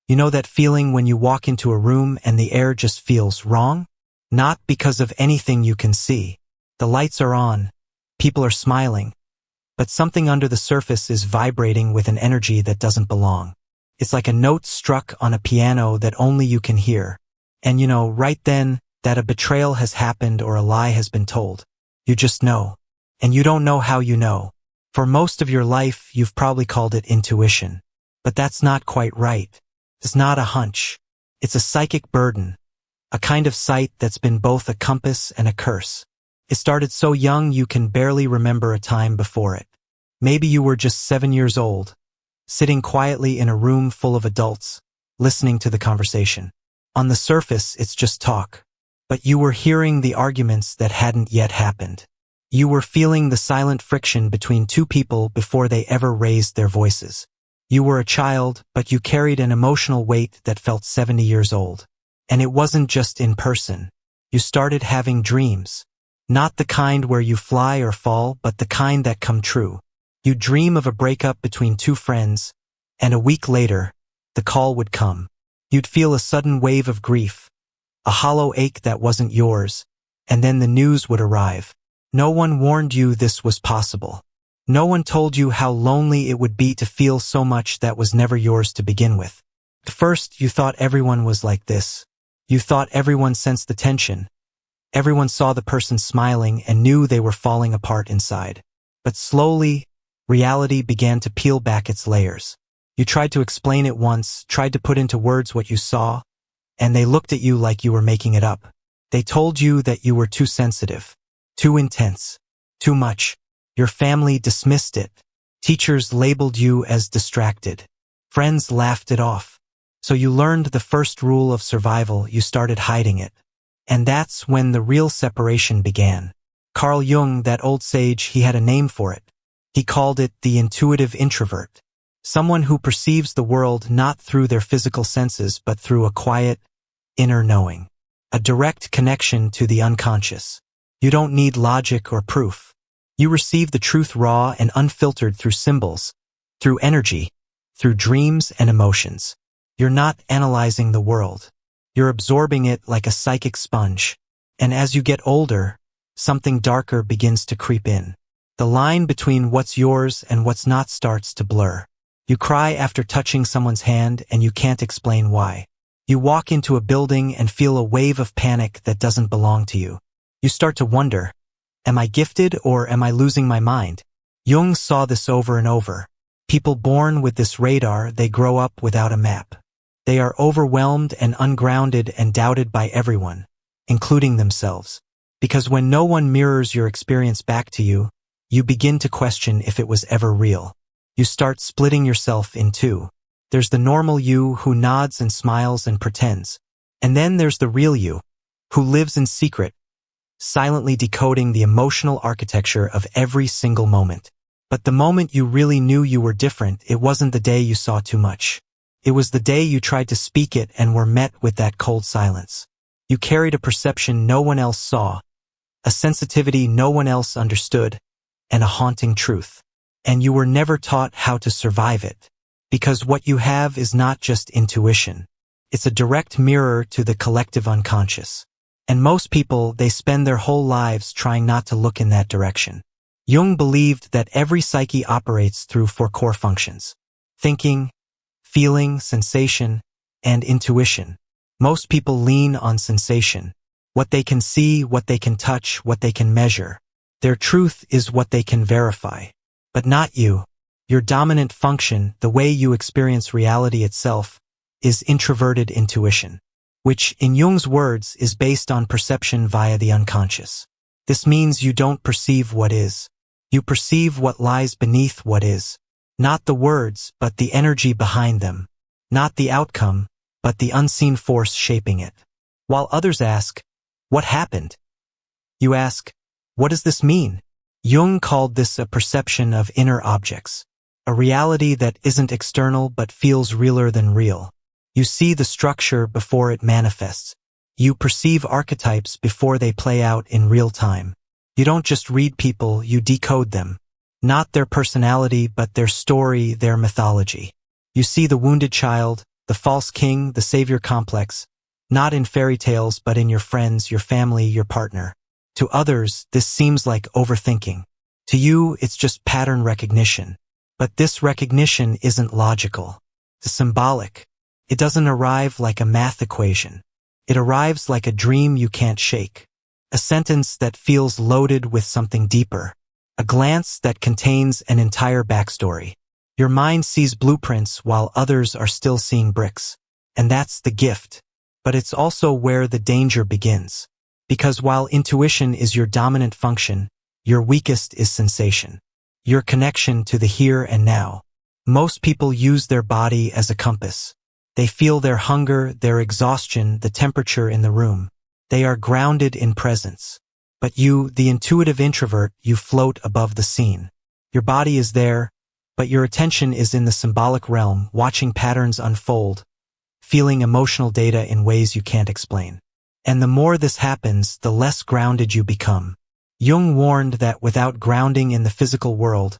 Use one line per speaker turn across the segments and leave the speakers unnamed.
You know that feeling when you walk into a room and the air just feels wrong? Not because of anything you can see. The lights are on, people are smiling, but something under the surface is vibrating with an energy that doesn't belong. It's like a note struck on a piano that only you can hear. And you know, right then, that a betrayal has happened or a lie has been told. You just know. And you don't know how you know. For most of your life, you've probably called it intuition. But that's not quite right. It's not a hunch. It's a psychic burden. A kind of sight that's been both a compass and a curse. It started so young you can barely remember a time before it. Maybe you were just 7 years old, sitting quietly in a room full of adults, listening to the conversation. On the surface, it's just talk. But you were hearing the arguments that hadn't yet happened. You were feeling the silent friction between two people before they ever raised their voices. You were a child, but you carried an emotional weight that felt 70 years old. And it wasn't just in person. You started having dreams. Not the kind where you fly or fall, but the kind that come true. You dream of a breakup between two friends, and a week later, the call would come. You'd feel a sudden wave of grief, a hollow ache that wasn't yours, and then the news would arrive. No one warned you this was possible. No one told you how lonely it would be to feel so much that was never yours to begin with. At first, you thought everyone was like this. You thought everyone sensed the tension. Everyone saw the person smiling and knew they were falling apart inside. But slowly, reality began to peel back its layers. You tried to explain it once, tried to put into words what you saw, and they looked at you like you were making it up. They told you that you were too sensitive, too intense, too much. Your family dismissed it. Teachers labeled you as distracted. Friends laughed it off. So you learned the first rule of survival, you started hiding it. And that's when the real separation began. Carl Jung, that old sage, he had a name for it. He called it the intuitive introvert. Someone who perceives the world not through their physical senses but through a quiet, inner knowing. A direct connection to the unconscious. You don't need logic or proof. You receive the truth raw and unfiltered through symbols, through energy, through dreams and emotions. You're not analyzing the world. You're absorbing it like a psychic sponge. And as you get older, something darker begins to creep in. The line between what's yours and what's not starts to blur. You cry after touching someone's hand and you can't explain why. You walk into a building and feel a wave of panic that doesn't belong to you. You start to wonder, am I gifted or am I losing my mind? Jung saw this over and over. People born with this radar, they grow up without a map. They are overwhelmed and ungrounded and doubted by everyone, including themselves. Because when no one mirrors your experience back to you, you begin to question if it was ever real. You start splitting yourself in two. There's the normal you who nods and smiles and pretends. And then there's the real you, who lives in secret, silently decoding the emotional architecture of every single moment. But the moment you really knew you were different, it wasn't the day you saw too much. It was the day you tried to speak it and were met with that cold silence. You carried a perception no one else saw, a sensitivity no one else understood, and a haunting truth. And you were never taught how to survive it. Because what you have is not just intuition. It's a direct mirror to the collective unconscious. And most people, they spend their whole lives trying not to look in that direction. Jung believed that every psyche operates through 4 core functions: thinking, feeling, sensation, and intuition. Most people lean on sensation. What they can see, what they can touch, what they can measure. Their truth is what they can verify. But not you. Your dominant function, the way you experience reality itself, is introverted intuition, which, in Jung's words, is based on perception via the unconscious. This means you don't perceive what is. You perceive what lies beneath what is. Not the words, but the energy behind them. Not the outcome, but the unseen force shaping it. While others ask, what happened? You ask, what does this mean? Jung called this a perception of inner objects, a reality that isn't external but feels realer than real. You see the structure before it manifests. You perceive archetypes before they play out in real time. You don't just read people, you decode them. Not their personality, but their story, their mythology. You see the wounded child, the false king, the savior complex, not in fairy tales but in your friends, your family, your partner. To others, this seems like overthinking. To you, it's just pattern recognition. But this recognition isn't logical. It's symbolic. It doesn't arrive like a math equation. It arrives like a dream you can't shake. A sentence that feels loaded with something deeper. A glance that contains an entire backstory. Your mind sees blueprints while others are still seeing bricks. And that's the gift. But it's also where the danger begins. Because while intuition is your dominant function, your weakest is sensation. Your connection to the here and now. Most people use their body as a compass. They feel their hunger, their exhaustion, the temperature in the room. They are grounded in presence. But you, the intuitive introvert, you float above the scene. Your body is there, but your attention is in the symbolic realm, watching patterns unfold, feeling emotional data in ways you can't explain. And the more this happens, the less grounded you become. Jung warned that without grounding in the physical world,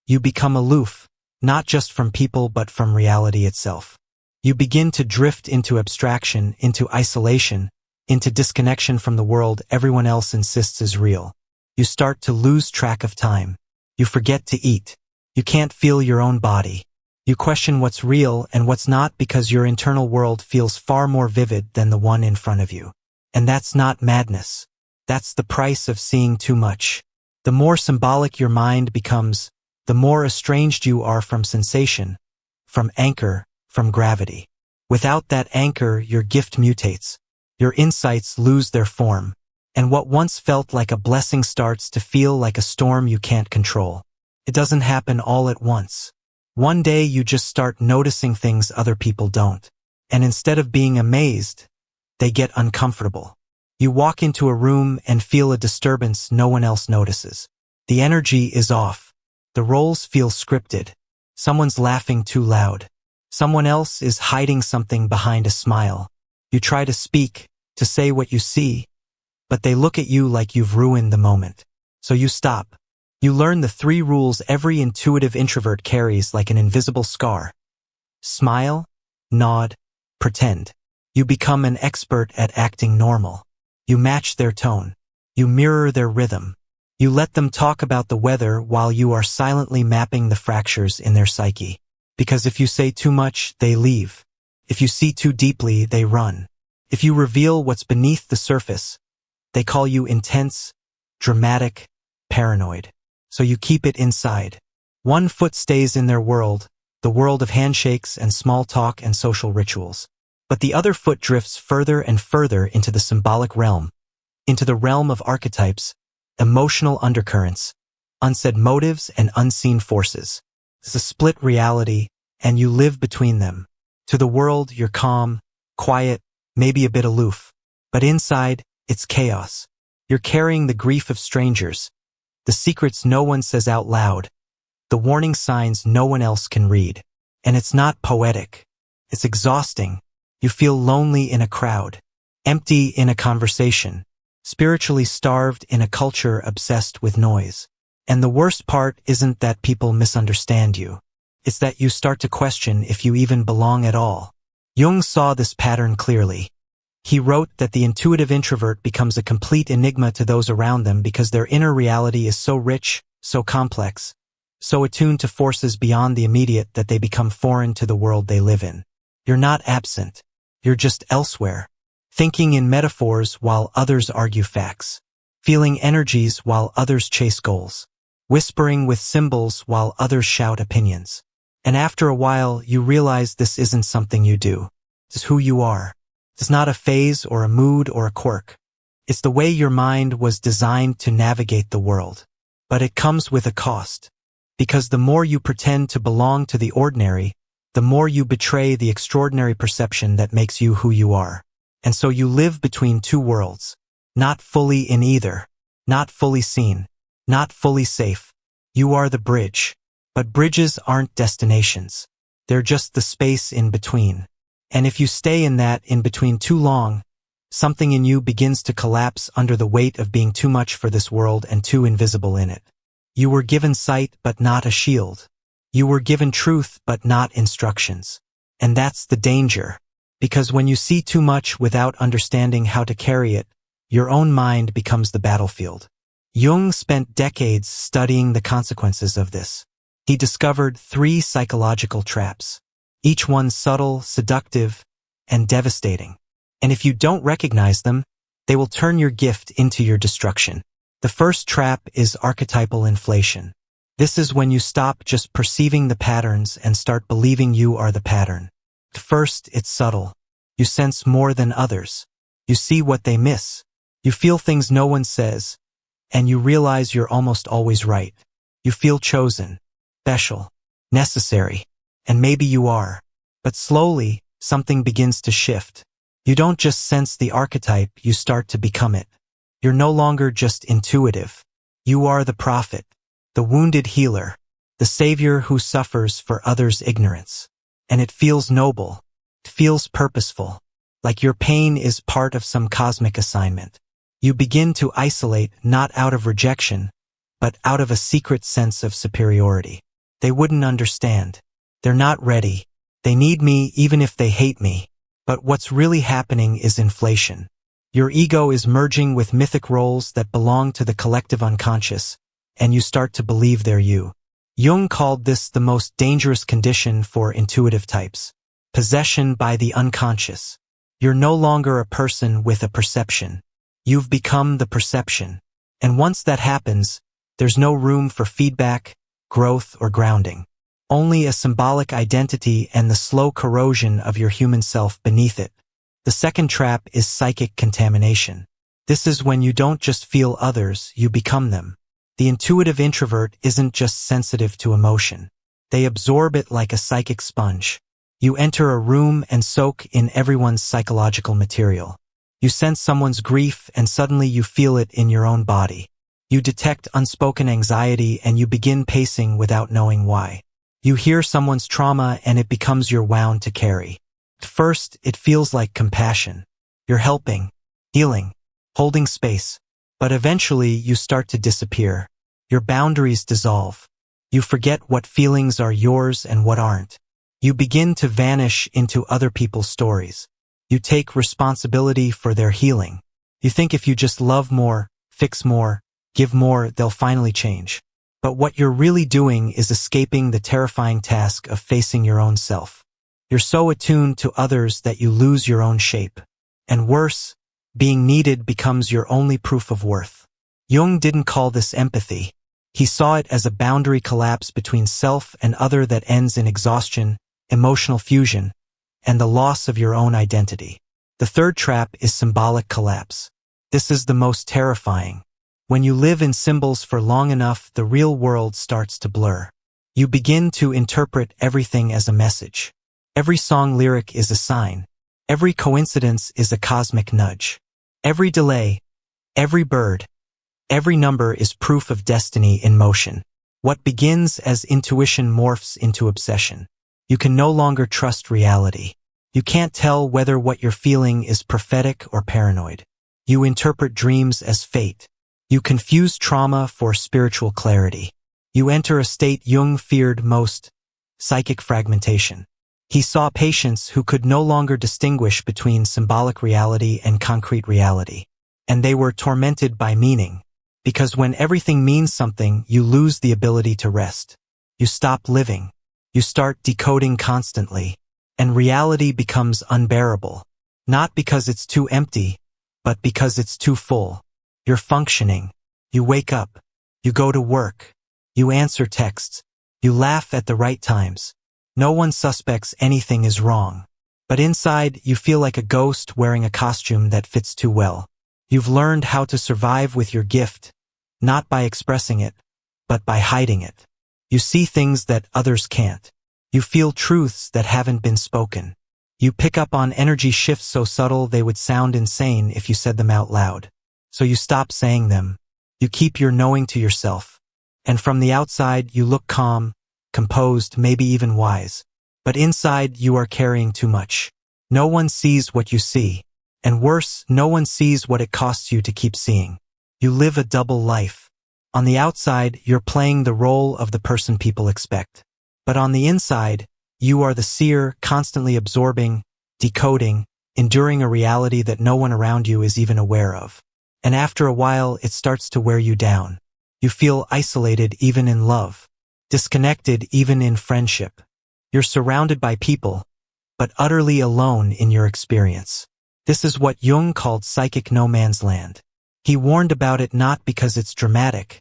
you become aloof, not just from people but from reality itself. You begin to drift into abstraction, into isolation, into disconnection from the world everyone else insists is real. You start to lose track of time. You forget to eat. You can't feel your own body. You question what's real and what's not because your internal world feels far more vivid than the one in front of you. And that's not madness. That's the price of seeing too much. The more symbolic your mind becomes, the more estranged you are from sensation, from anchor, from gravity. Without that anchor, your gift mutates. Your insights lose their form. And what once felt like a blessing starts to feel like a storm you can't control. It doesn't happen all at once. One day you just start noticing things other people don't. And instead of being amazed, they get uncomfortable. You walk into a room and feel a disturbance no one else notices. The energy is off. The roles feel scripted. Someone's laughing too loud. Someone else is hiding something behind a smile. You try to speak, to say what you see, but they look at you like you've ruined the moment. So you stop. You learn the 3 rules every intuitive introvert carries like an invisible scar. Smile, nod, pretend. You become an expert at acting normal. You match their tone. You mirror their rhythm. You let them talk about the weather while you are silently mapping the fractures in their psyche. Because if you say too much, they leave. If you see too deeply, they run. If you reveal what's beneath the surface, they call you intense, dramatic, paranoid. So you keep it inside. One foot stays in their world, the world of handshakes and small talk and social rituals. But the other foot drifts further and further into the symbolic realm, into the realm of archetypes, emotional undercurrents, unsaid motives and unseen forces. It's a split reality, and you live between them. To the world, you're calm, quiet, maybe a bit aloof. But inside, it's chaos. You're carrying the grief of strangers, the secrets no one says out loud, the warning signs no one else can read. And it's not poetic. It's exhausting. You feel lonely in a crowd, empty in a conversation, spiritually starved in a culture obsessed with noise. And the worst part isn't that people misunderstand you. It's that you start to question if you even belong at all. Jung saw this pattern clearly. He wrote that the intuitive introvert becomes a complete enigma to those around them because their inner reality is so rich, so complex, so attuned to forces beyond the immediate that they become foreign to the world they live in. You're not absent. You're just elsewhere, thinking in metaphors while others argue facts, feeling energies while others chase goals, whispering with symbols while others shout opinions. And after a while, you realize this isn't something you do. It's who you are. It's not a phase or a mood or a quirk. It's the way your mind was designed to navigate the world. But it comes with a cost. Because the more you pretend to belong to the ordinary, the more you betray the extraordinary perception that makes you who you are. And so you live between 2 worlds. Not fully in either. Not fully seen. Not fully safe. You are the bridge. But bridges aren't destinations. They're just the space in between. And if you stay in that in between too long, something in you begins to collapse under the weight of being too much for this world and too invisible in it. You were given sight but not a shield. You were given truth but not instructions. And that's the danger. Because when you see too much without understanding how to carry it, your own mind becomes the battlefield. Jung spent decades studying the consequences of this. He discovered 3 psychological traps, each one subtle, seductive, and devastating. And if you don't recognize them, they will turn your gift into your destruction. The first trap is archetypal inflation. This is when you stop just perceiving the patterns and start believing you are the pattern. At first, it's subtle. You sense more than others. You see what they miss. You feel things no one says, and you realize you're almost always right. You feel chosen, special, necessary, and maybe you are. But slowly, something begins to shift. You don't just sense the archetype, you start to become it. You're no longer just intuitive. You are the prophet, the wounded healer, the savior who suffers for others' ignorance. And it feels noble. It feels purposeful, like your pain is part of some cosmic assignment. You begin to isolate not out of rejection, but out of a secret sense of superiority. They wouldn't understand. They're not ready. They need me even if they hate me. But what's really happening is inflation. Your ego is merging with mythic roles that belong to the collective unconscious, and you start to believe they're you. Jung called this the most dangerous condition for intuitive types. Possession by the unconscious. You're no longer a person with a perception. You've become the perception. And once that happens, there's no room for feedback, growth, or grounding. Only a symbolic identity and the slow corrosion of your human self beneath it. The second trap is psychic contamination. This is when you don't just feel others, you become them. The intuitive introvert isn't just sensitive to emotion. They absorb it like a psychic sponge. You enter a room and soak in everyone's psychological material. You sense someone's grief and suddenly you feel it in your own body. You detect unspoken anxiety and you begin pacing without knowing why. You hear someone's trauma and it becomes your wound to carry. At first, it feels like compassion. You're helping, healing, holding space. But eventually, you start to disappear. Your boundaries dissolve. You forget what feelings are yours and what aren't. You begin to vanish into other people's stories. You take responsibility for their healing. You think if you just love more, fix more, give more, they'll finally change. But what you're really doing is escaping the terrifying task of facing your own self. You're so attuned to others that you lose your own shape. And worse, being needed becomes your only proof of worth. Jung didn't call this empathy. He saw it as a boundary collapse between self and other that ends in exhaustion, emotional fusion, and the loss of your own identity. The third trap is symbolic collapse. This is the most terrifying. When you live in symbols for long enough, the real world starts to blur. You begin to interpret everything as a message. Every song lyric is a sign. Every coincidence is a cosmic nudge. Every delay, every bird, every number is proof of destiny in motion. What begins as intuition morphs into obsession. You can no longer trust reality. You can't tell whether what you're feeling is prophetic or paranoid. You interpret dreams as fate. You confuse trauma for spiritual clarity. You enter a state Jung feared most, psychic fragmentation. He saw patients who could no longer distinguish between symbolic reality and concrete reality. And they were tormented by meaning. Because when everything means something, you lose the ability to rest. You stop living. You start decoding constantly. And reality becomes unbearable. Not because it's too empty, but because it's too full. You're functioning. You wake up. You go to work. You answer texts. You laugh at the right times. No one suspects anything is wrong. But inside, you feel like a ghost wearing a costume that fits too well. You've learned how to survive with your gift, not by expressing it, but by hiding it. You see things that others can't. You feel truths that haven't been spoken. You pick up on energy shifts so subtle they would sound insane if you said them out loud. So you stop saying them. You keep your knowing to yourself. And from the outside, you look calm, composed, maybe even wise. But inside, you are carrying too much. No one sees what you see. And worse, no one sees what it costs you to keep seeing. You live a double life. On the outside, you're playing the role of the person people expect. But on the inside, You are the seer, constantly absorbing, decoding, enduring a reality that no one around you is even aware of. And after a while, it starts to wear you down. You feel isolated even in love, disconnected even in friendship. You're surrounded by people, but utterly alone in your experience. This is what Jung called psychic no man's land. He warned about it not because it's dramatic,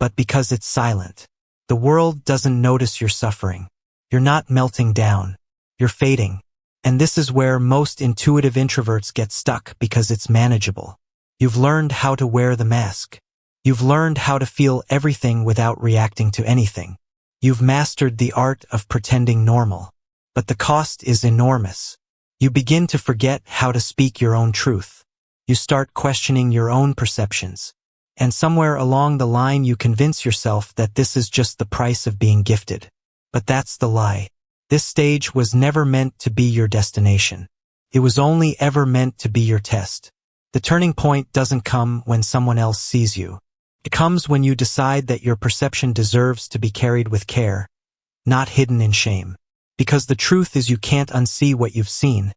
but because it's silent. The world doesn't notice your suffering. You're not melting down. You're fading. And this is where most intuitive introverts get stuck because it's manageable. You've learned how to wear the mask. You've learned how to feel everything without reacting to anything. You've mastered the art of pretending normal. But the cost is enormous. You begin to forget how to speak your own truth. You start questioning your own perceptions. And somewhere along the line you convince yourself that this is just the price of being gifted. But that's the lie. This stage was never meant to be your destination. It was only ever meant to be your test. The turning point doesn't come when someone else sees you. It comes when you decide that your perception deserves to be carried with care, not hidden in shame. Because the truth is you can't unsee what you've seen,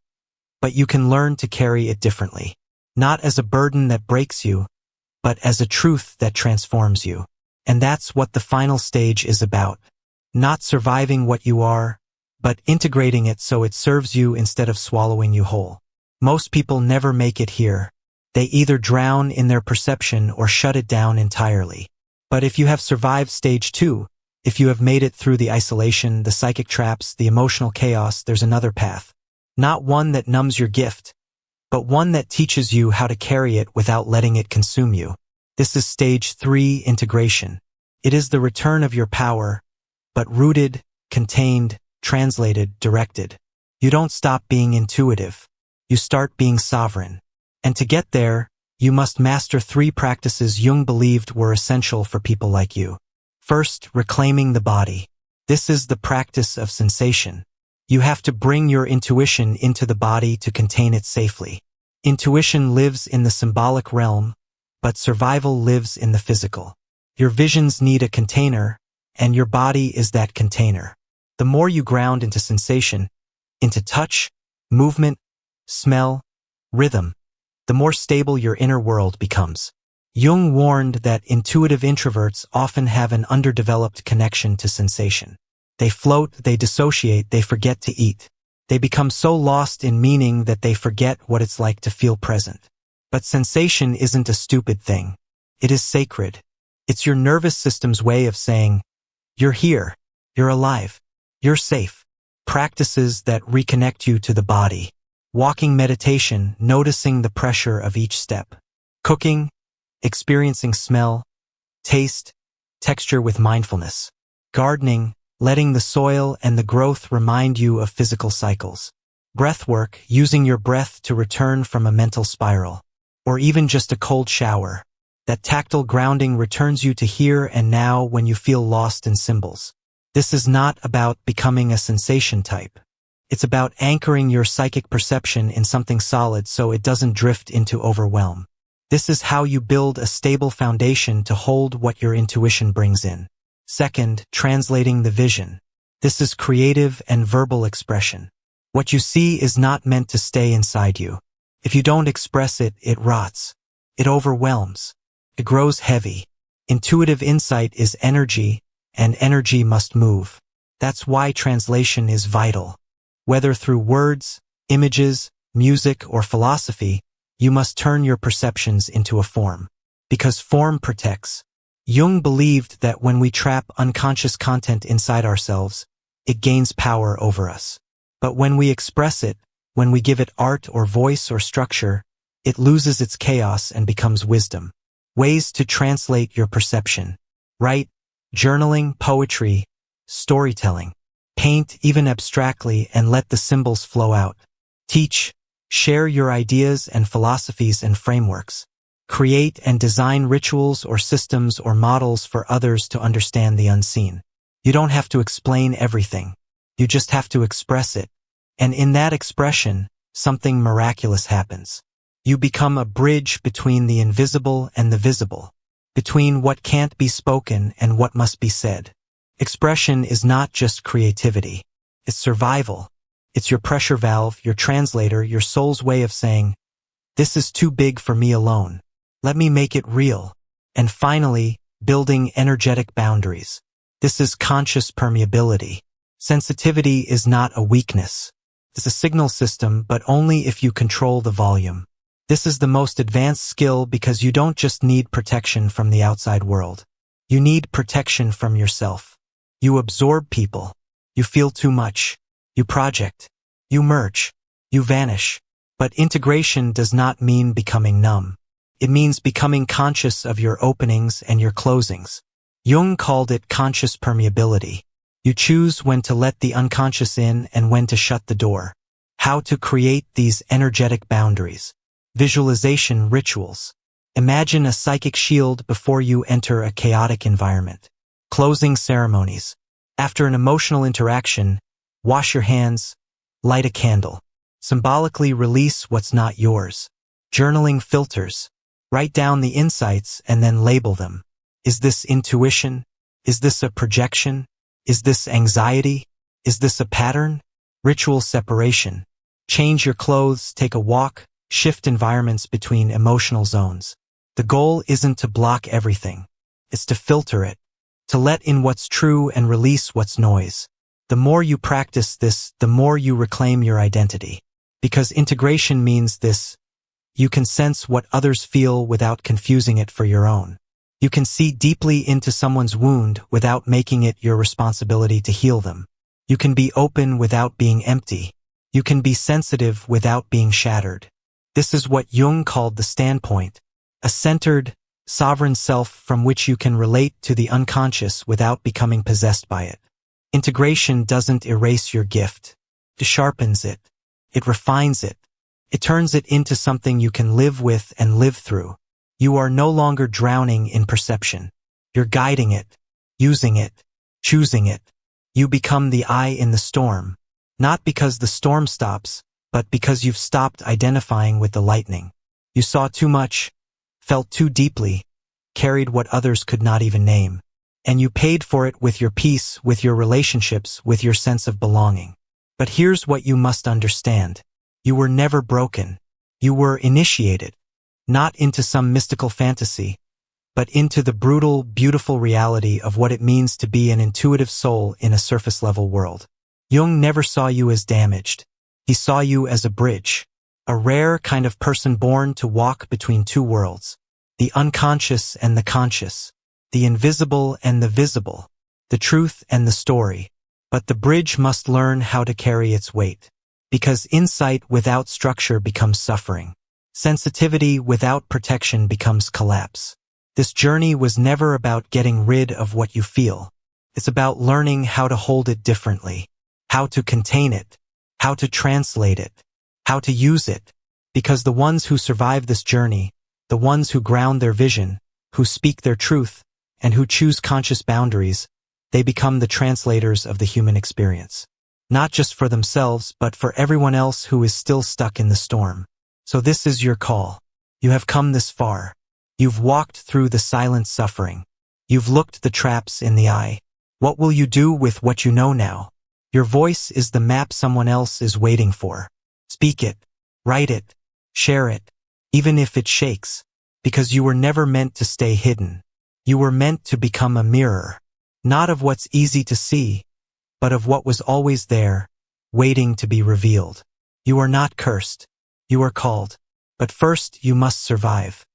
but you can learn to carry it differently. Not as a burden that breaks you, but as a truth that transforms you. And that's what the final stage is about. Not surviving what you are, but integrating it so it serves you instead of swallowing you whole. Most people never make it here. They either drown in their perception or shut it down entirely. But if you have survived stage 2, if you have made it through the isolation, the psychic traps, the emotional chaos, there's another path. Not one that numbs your gift, but one that teaches you how to carry it without letting it consume you. This is stage 3, integration. It is the return of your power, but rooted, contained, translated, directed. You don't stop being intuitive. You start being sovereign. And to get there, you must master 3 practices Jung believed were essential for people like you. First, reclaiming the body. This is the practice of sensation. You have to bring your intuition into the body to contain it safely. Intuition lives in the symbolic realm, but survival lives in the physical. Your visions need a container, and your body is that container. The more you ground into sensation, into touch, movement, smell, rhythm, the more stable your inner world becomes. Jung warned that intuitive introverts often have an underdeveloped connection to sensation. They float, they dissociate, they forget to eat. They become so lost in meaning that they forget what it's like to feel present. But sensation isn't a stupid thing. It is sacred. It's your nervous system's way of saying, you're here, you're alive, you're safe. Practices that reconnect you to the body. Walking meditation, noticing the pressure of each step. Cooking, experiencing smell, taste, texture with mindfulness. Gardening, letting the soil and the growth remind you of physical cycles. Breathwork, using your breath to return from a mental spiral. Or even just a cold shower. That tactile grounding returns you to here and now when you feel lost in symbols. This is not about becoming a sensation type. It's about anchoring your psychic perception in something solid so it doesn't drift into overwhelm. This is how you build a stable foundation to hold what your intuition brings in. Second, translating the vision. This is creative and verbal expression. What you see is not meant to stay inside you. If you don't express it, it rots. It overwhelms. It grows heavy. Intuitive insight is energy, and energy must move. That's why translation is vital. Whether through words, images, music, or philosophy, you must turn your perceptions into a form. Because form protects. Jung believed that when we trap unconscious content inside ourselves, it gains power over us. But when we express it, when we give it art or voice or structure, it loses its chaos and becomes wisdom. Ways to translate your perception. Write, journaling, poetry, storytelling. Paint even abstractly and let the symbols flow out. Teach, share your ideas and philosophies and frameworks. Create and design rituals or systems or models for others to understand the unseen. You don't have to explain everything. You just have to express it. And in that expression, something miraculous happens. You become a bridge between the invisible and the visible, between what can't be spoken and what must be said. Expression is not just creativity. It's survival. It's your pressure valve, your translator, your soul's way of saying, this is too big for me alone. Let me make it real. And finally, building energetic boundaries. This is conscious permeability. Sensitivity is not a weakness. It's a signal system, but only if you control the volume. This is the most advanced skill because you don't just need protection from the outside world. You need protection from yourself. You absorb people. You feel too much. You project. You merge. You vanish. But integration does not mean becoming numb. It means becoming conscious of your openings and your closings. Jung called it conscious permeability. You choose when to let the unconscious in and when to shut the door. How to create these energetic boundaries. Visualization rituals. Imagine a psychic shield before you enter a chaotic environment. Closing ceremonies. After an emotional interaction, wash your hands, light a candle. Symbolically release what's not yours. Journaling filters. Write down the insights and then label them. Is this intuition? Is this a projection? Is this anxiety? Is this a pattern? Ritual separation. Change your clothes, take a walk, shift environments between emotional zones. The goal isn't to block everything. It's to filter it. To let in what's true and release what's noise. The more you practice this, the more you reclaim your identity. Because integration means this. You can sense what others feel without confusing it for your own. You can see deeply into someone's wound without making it your responsibility to heal them. You can be open without being empty. You can be sensitive without being shattered. This is what Jung called the standpoint, a centered, sovereign self from which you can relate to the unconscious without becoming possessed by it. Integration doesn't erase your gift. It sharpens it. It refines it. It turns it into something you can live with and live through. You are no longer drowning in perception. You're guiding it, using it, choosing it. You become the eye in the storm, not because the storm stops, but because you've stopped identifying with the lightning. You saw too much, felt too deeply, carried what others could not even name. And you paid for it with your peace, with your relationships, with your sense of belonging. But here's what you must understand. You were never broken. You were initiated, not into some mystical fantasy, but into the brutal, beautiful reality of what it means to be an intuitive soul in a surface-level world. Jung never saw you as damaged. He saw you as a bridge, a rare kind of person born to walk between two worlds, the unconscious and the conscious, the invisible and the visible, the truth and the story. But the bridge must learn how to carry its weight, because insight without structure becomes suffering. Sensitivity without protection becomes collapse. This journey was never about getting rid of what you feel. It's about learning how to hold it differently, how to contain it, how to translate it, how to use it. Because the ones who survive this journey, the ones who ground their vision, who speak their truth, and who choose conscious boundaries, they become the translators of the human experience. Not just for themselves, but for everyone else who is still stuck in the storm. So this is your call. You have come this far. You've walked through the silent suffering. You've looked the traps in the eye. What will you do with what you know now? Your voice is the map someone else is waiting for. Speak it, write it, share it, even if it shakes, because you were never meant to stay hidden. You were meant to become a mirror, not of what's easy to see, but of what was always there, waiting to be revealed. You are not cursed. You are called. But first you must survive.